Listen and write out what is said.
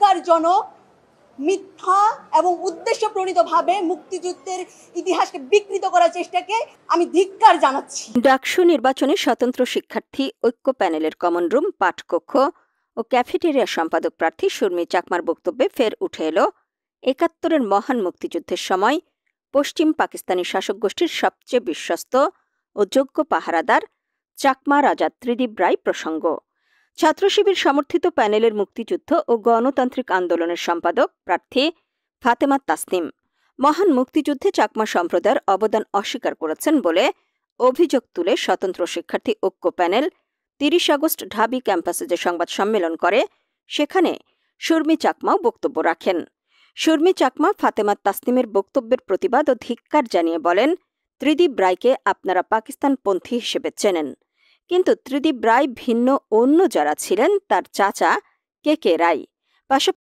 ধিক্কারজনক, মিথ্যা এবং উদ্দেশ্যপ্রণীতভাবে মুক্তিযুদ্ধের ইতিহাসকে বিকৃত করার চেষ্টাকে আমি ধিক্কার জানাচ্ছি। ডাকসু নির্বাচনে স্বতন্ত্র শিক্ষার্থী ঐক্য প্যানেলের কমন রুম, পাঠকক্ষ ও ক্যাফেটেরিয়া সম্পাদক প্রার্থী সুরমি চাকমার বক্তব্যে ফের উঠে এলো ৭১-এর মহান মুক্তিযুদ্ধের সময় পশ্চিম পাকিস্তানি শাসক গোষ্ঠীর সবচেয়ে বিশ্বস্ত ও যোগ্য পাহারাদার চাকমা রাজা ত্রিদিব রায় প্রসঙ্গ। ছাত্র শিবির সমর্থিত প্যানেলের মুক্তিযুদ্ধ ও গণতান্ত্রিক আন্দোলনের সম্পাদক প্রার্থী ফাতেমা তাসনিম মহান মুক্তিযুদ্ধে চাকমা সম্প্রদায়ের অবদান অস্বীকার করেছেন বলে অভিযোগ তুলে স্বতন্ত্র শিক্ষার্থী ঐক্য প্যানেল ৩০ আগস্ট ঢাবি ক্যাম্পাসে যে সংবাদ সম্মেলন করে সেখানে সুরমি চাকমাও বক্তব্য রাখেন। সুরমি চাকমা ফাতেমা তাসনিমের বক্তব্যের প্রতিবাদ ও ধিক্কার জানিয়ে বলেন, ত্রিদিব রায়কে আপনারা পাকিস্তানপন্থী হিসেবে চেনেন, কিন্তু ত্রিদিব রায় ভিন্ন অন্য যারা ছিলেন তার চাচা কে কে রায়,